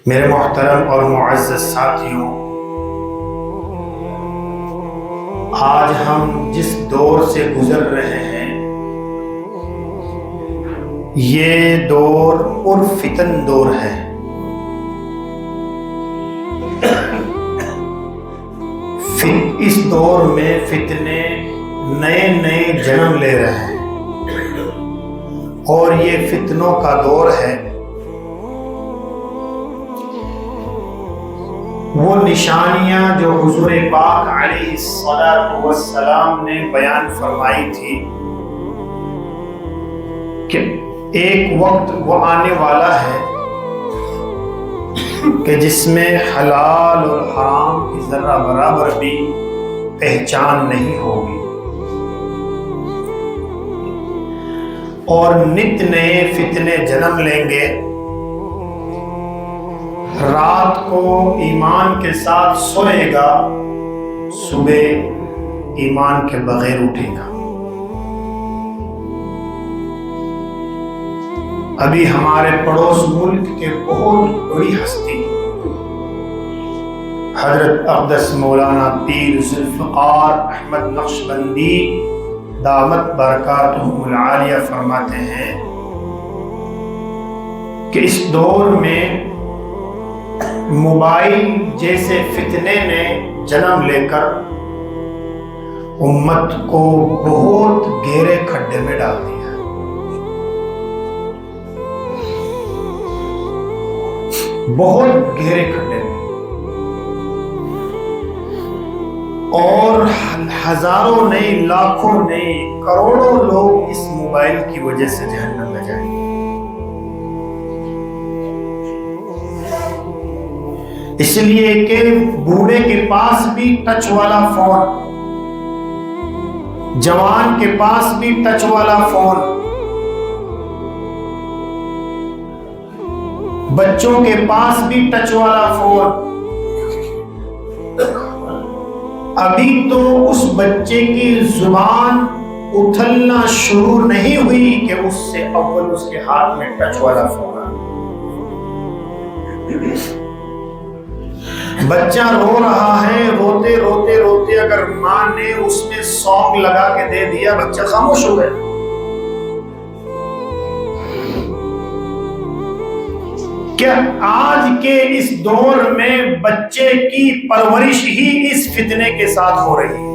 میرے محترم اور معزز ساتھیوں، آج ہم جس دور سے گزر رہے ہیں یہ دور پرفتن دور ہے۔ اس دور میں فتنے نئے نئے جنم لے رہے ہیں اور یہ فتنوں کا دور ہے۔ وہ نشانیاں جو حضور پاک علیہ الصلاۃ والسلام نے بیان فرمائی تھی کہ ایک وقت وہ آنے والا ہے کہ جس میں حلال اور حرام کی ذرہ برابر بھی پہچان نہیں ہوگی، اور نت نئے فتنے جنم لیں گے۔ رات کو ایمان کے ساتھ سوئے گا، صبح ایمان کے بغیر اٹھے گا۔ ابھی ہمارے پڑوس ملک کے بہت بڑی ہستی حضرت اقدس مولانا پیر ذوالفقار احمد نقشبندی دامت برکاتہم العالیہ فرماتے ہیں کہ اس دور میں موبائل جیسے فتنے نے جنم لے کر امت کو بہت گہرے کھڈے میں ڈال دیا۔ بہت گہرے کھڈے میں، اور ہزاروں نہیں، لاکھوں نہیں، کروڑوں لوگ اس موبائل کی وجہ سے جہنم میں جائیں گے۔ اس لیے کہ بوڑھے کے پاس بھی ٹچ والا فون، جوان کے پاس بھی ٹچ والا فون، بچوں کے پاس بھی ٹچ والا فون۔ ابھی تو اس بچے کی زبان اتھلنا شروع نہیں ہوئی کہ اس سے اول اس کے ہاتھ میں ٹچ والا فون آ۔ بچہ رو رہا ہے، روتے روتے روتے اگر ماں نے اس میں سونگ لگا کے دے دیا، بچہ خاموش ہو گیا۔ کیا آج کے اس دور میں بچے کی پرورش ہی اس فتنے کے ساتھ ہو رہی ہے؟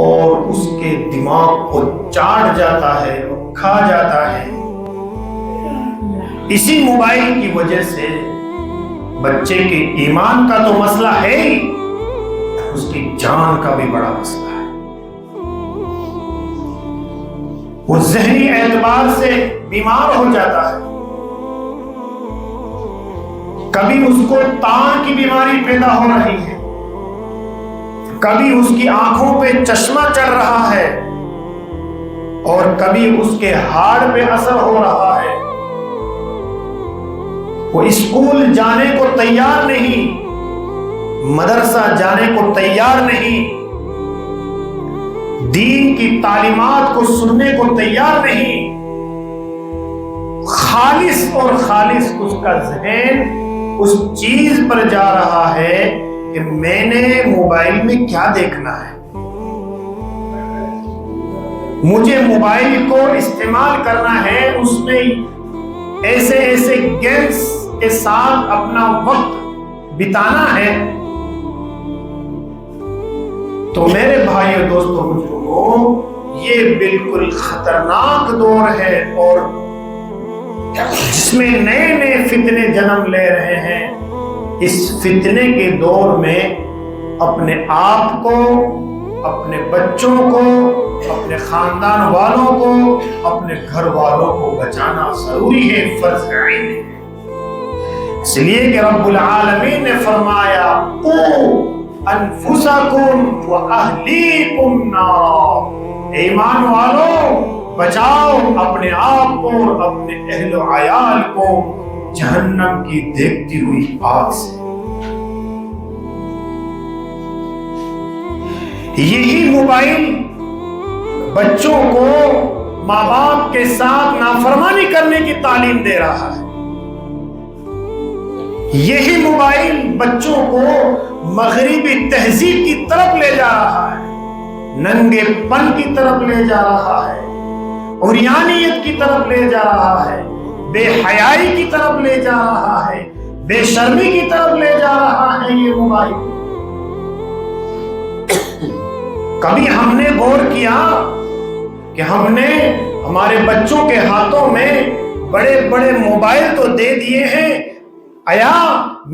اور اس کے دماغ کو چاٹ جاتا ہے اور کھا جاتا ہے۔ اسی موبائل کی وجہ سے بچے کے ایمان کا تو مسئلہ ہے ہی، اس کی جان کا بھی بڑا مسئلہ ہے۔ وہ ذہنی اعتبار سے بیمار ہو جاتا ہے۔ کبھی اس کو تان کی بیماری پیدا ہو رہی ہے، کبھی اس کی آنکھوں پہ چشمہ چڑھ رہا ہے، اور کبھی اس کے ہاڑ پہ اثر ہو رہا ہے۔ وہ اسکول جانے کو تیار نہیں، مدرسہ جانے کو تیار نہیں، دین کی تعلیمات کو سننے کو تیار نہیں۔ خالص اور خالص اس کا ذہن اس چیز پر جا رہا ہے کہ میں نے موبائل میں کیا دیکھنا ہے، مجھے موبائل کو استعمال کرنا ہے، اس میں ایسے ایسے گیمز کے ساتھ اپنا وقت بتانا ہے۔ تو میرے بھائی اور دوستوں بزرگوں، یہ بالکل خطرناک دور ہے، اور جس میں نئے نئے فتنے جنم لے رہے ہیں۔ اس فتنے کے دور میں اپنے آپ کو، اپنے بچوں کو، اپنے خاندان والوں کو، اپنے گھر والوں کو بچانا ضروری ہے، فرض عین ہے۔ اس لیے کہ رب العالمین نے فرمایا انفسکم واہلیکم نارا، ایمان والو بچاؤ اپنے آپ کو اور اپنے اہل و عیال کو جہنم کی دیکھتی ہوئی آگ سے۔ یہی موبائل بچوں کو ماں باپ کے ساتھ نافرمانی کرنے کی تعلیم دے رہا ہے۔ یہی موبائل بچوں کو مغربی تہذیب کی طرف لے جا رہا ہے، ننگے پن کی طرف لے جا رہا ہے، عریانیت کی طرف لے جا رہا ہے، بے حیائی کی طرف لے جا رہا ہے، بے شرمی کی طرف لے جا رہا ہے یہ موبائل۔ کبھی ہم نے غور کیا کہ ہم نے ہمارے بچوں کے ہاتھوں میں بڑے بڑے موبائل تو دے دیے ہیں، آیا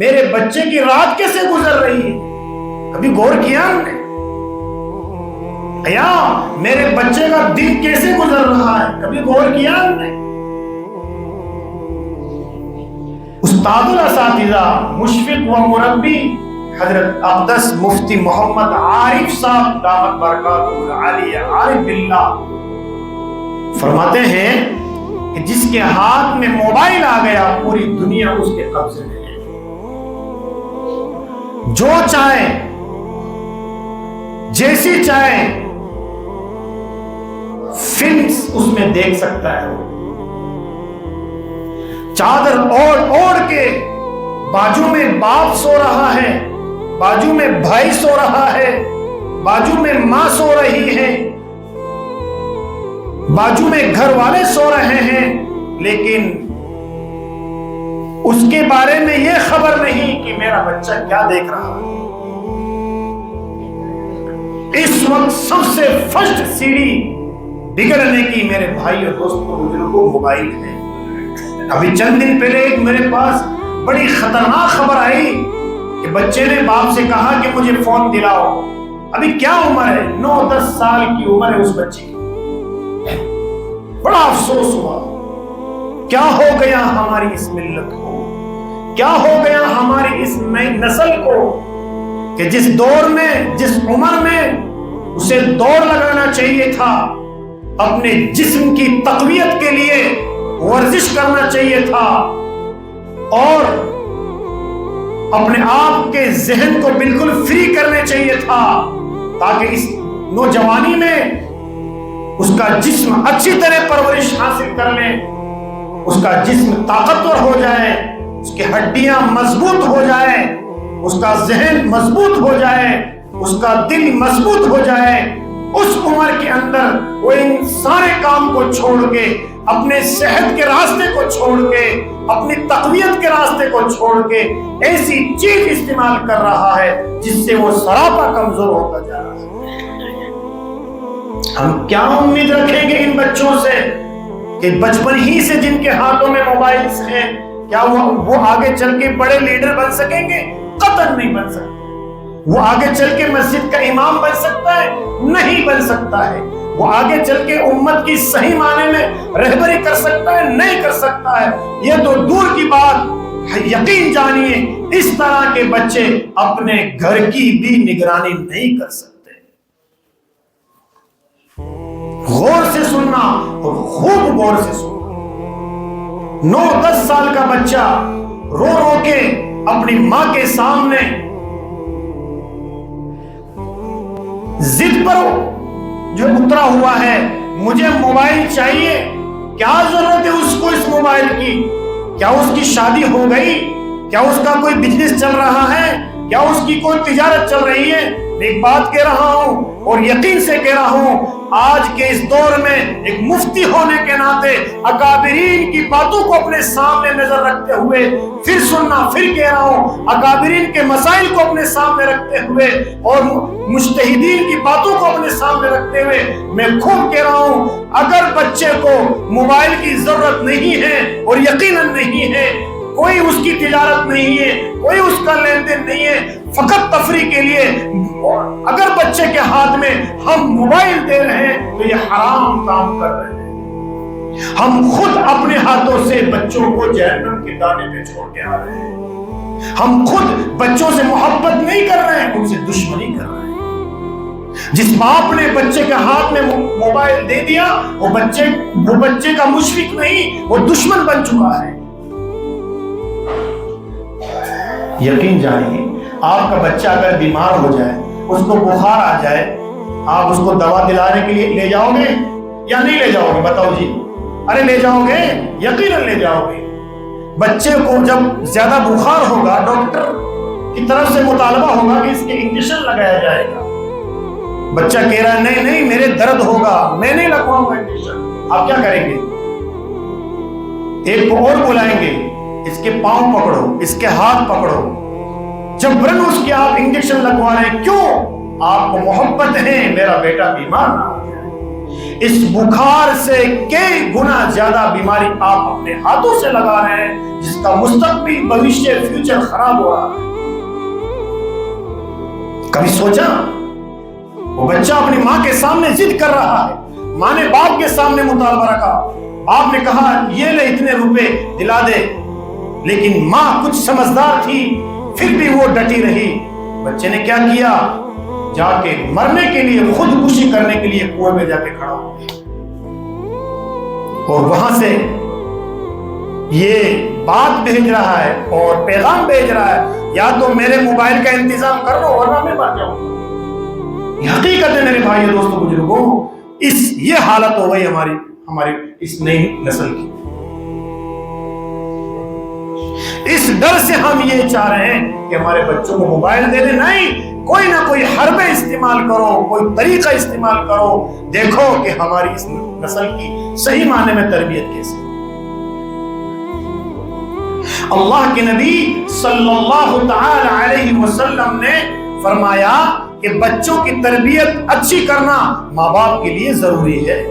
میرے بچے کی رات کیسے گزر رہی ہے؟ کبھی غور کیا ہم نے؟ آیا میرے بچے کا دن کیسے گزر رہا ہے؟ کبھی غور کیا ہم نے؟ استاد الاساتذہ مشفق و مربی حضرت اقدس مفتی محمد عارف صاحب دامت برکاتہ العالیہ عارف باللہ فرماتے ہیں کہ جس کے ہاتھ میں موبائل آ گیا پوری دنیا اس کے قبضے میں ہے، جو چاہے جیسی چاہے فلمز اس میں دیکھ سکتا ہے، چادر اوڑھ کے بازو میں باپ سو رہا ہے، بازو میں بھائی سو رہا ہے، بازو میں ماں سو رہی ہے، بازو میں گھر والے سو رہے ہیں، لیکن اس کے بارے میں یہ خبر نہیں کہ میرا بچہ کیا دیکھ رہا ہے۔ اس وقت سب سے فرسٹ سیڑھی بگڑنے کی میرے بھائی اور دوستوں بزرگوں موبائل ہے۔ ابھی چند دن پہلے ایک میرے پاس بڑی خطرناک خبر آئی کہ بچے نے باپ سے کہا کہ مجھے فون دلاؤ۔ ابھی کیا عمر ہے؟ 9-10 سال کی عمر ہے اس بچے کی۔ بڑا افسوس ہوا، کیا ہو گیا ہماری اس ملت کو، کیا ہو گیا ہماری اس نئی نسل کو کہ جس دور میں جس عمر میں اسے دوڑ لگانا چاہیے تھا، اپنے جسم کی تقویت کے لیے ورزش کرنا چاہیے تھا اور اپنے آپ کے ذہن کو بالکل فری کرنے چاہیے تھا تاکہ اس نوجوانی میں اس کا جسم اچھی طرح پرورش حاصل کر لے، اس کا جسم طاقتور ہو جائے، اس کی ہڈیاں مضبوط ہو جائے، اس کا ذہن مضبوط ہو جائے، اس کا دل مضبوط ہو جائے۔ اس عمر کے اندر وہ ان سارے کام کو چھوڑ کے، اپنے صحت کے راستے کو چھوڑ کے، اپنی تقویت کے راستے کو چھوڑ کے ایسی چیز استعمال کر رہا ہے جس سے وہ سراپا کمزور ہوتا جا رہا ہے۔ ہم کیا امید رکھیں گے ان بچوں سے کہ بچپن ہی سے جن کے ہاتھوں میں موبائلز ہیں، کیا وہ آگے چل کے بڑے لیڈر بن سکیں گے؟ قطعاً نہیں بن سکتے۔ وہ آگے چل کے مسجد کا امام بن سکتا ہے؟ نہیں بن سکتا ہے۔ وہ آگے چل کے امت کی صحیح معنی میں رہبری کر سکتا ہے؟ نہیں کر سکتا ہے۔ یہ تو دور کی بات، یقین جانیے اس طرح کے بچے اپنے گھر کی بھی نگرانی نہیں کر سکتے۔ غور سے سننا اور خوب غور سے سننا۔ 9-10 سال کا بچہ رو رو کے اپنی ماں کے سامنے ضد پر جو اترا ہوا ہے، مجھے موبائل چاہیے، کیا ضرورت ہے اس کو اس موبائل کی؟ کیا اس کی شادی ہو گئی؟ کیا اس کا کوئی بزنس چل رہا ہے؟ کیا اس کی کوئی تجارت چل رہی ہے؟ میں ایک بات کہہ رہا ہوں اور یقین سے کہہ رہا ہوں، آج کے اس دور میں ایک مفتی ہونے کے ناطے اکابرین کی باتوں کو اپنے سامنے نظر رکھتے ہوئے پھر سننا، پھر کہہ رہا ہوں، اکابرین کے مسائل کو اپنے سامنے رکھتے ہوئے اور مجتہدین کی باتوں کو اپنے سامنے رکھتے ہوئے میں خوب کہہ رہا ہوں، اگر بچے کو موبائل کی ضرورت نہیں ہے اور یقیناً نہیں ہے، کوئی اس کی تجارت نہیں ہے، کوئی اس کا لین دین نہیں ہے، فقط تفریح کے لیے اگر بچے کے ہاتھ میں ہم موبائل دے رہے ہیں تو یہ حرام کام کر رہے ہیں۔ ہم خود اپنے ہاتھوں سے بچوں کو جہنم کے دانے پہ چھوڑ کے آ رہے ہیں۔ ہم خود بچوں سے محبت نہیں کر رہے ہیں، ان سے دشمنی کر رہے ہیں۔ جس باپ نے بچے کے ہاتھ میں موبائل دے دیا وہ بچے کا مشفق نہیں، وہ دشمن بن چکا ہے۔ یقین جانیے، آپ کا بچہ اگر بیمار ہو جائے، اس کو بخار آ جائے، آپ اس کو دوا دلانے کے لیے لے جاؤ گے یا نہیں لے جاؤ گے؟ بتاؤ جی. ارے لے جاؤ گے، یقیناً لے جاؤ گے. بچے کو جب زیادہ بخار ہوگا ڈاکٹر کی طرف سے مطالبہ ہوگا کہ اس کے انجیکشن لگایا جائے گا. بچہ کہہ رہا ہے نہیں نہیں میرے درد ہوگا، میں نہیں لگواؤں گا انجیکشن. آپ کیا کریں گے؟ ایک کو اور بلائیں گے، اس کے پاؤں پکڑو، اس کے ہاتھ پکڑو، جبرن اس کے آپ انجیکشن لگوا رہے ہیں. کیوں؟ آپ کو محبت ہے میرا بیٹا بیمار نہ ہو جائے. اس بخار سے کئی گنا زیادہ بیماری آپ اپنے ہاتھوں سے لگا رہے ہیں، جس کا مستقبل بھوشیہ فیوچر خراب ہو رہا ہے. کبھی سوچا؟ وہ بچہ اپنی ماں کے سامنے ضد کر رہا ہے، ماں نے باپ کے سامنے مطالبہ رکھا، باپ نے کہا یہ لے اتنے روپے دلا دے، لیکن ماں کچھ سمجھدار تھی پھر بھی وہ ڈٹی رہی. بچے نے کیا کیا؟ جا کے مرنے کے لیے، خودکشی کرنے کے لیے کنویں میں جا کے کھڑا ہو گیا. اور وہاں سے یہ بات بھیج رہا ہے اور پیغام بھیج رہا ہے، یا تو میرے موبائل کا انتظام کر لو ورنہ میں مر جاؤں گا. حقیقت ہے میرے بھائیو دوستو بزرگوں، یہ حالت ہو گئی ہماری اس نئی نسل کی. اس ڈر سے ہم یہ چاہ رہے ہیں کہ ہمارے بچوں کو موبائل دے دیں. نہیں، کوئی نہ کوئی حربے استعمال کرو، کوئی طریقہ استعمال کرو، دیکھو کہ ہماری اس نسل کی صحیح معنی میں تربیت کیسے. اللہ کے نبی صلی اللہ تعالی علیہ وسلم نے فرمایا کہ بچوں کی تربیت اچھی کرنا ماں باپ کے لیے ضروری ہے.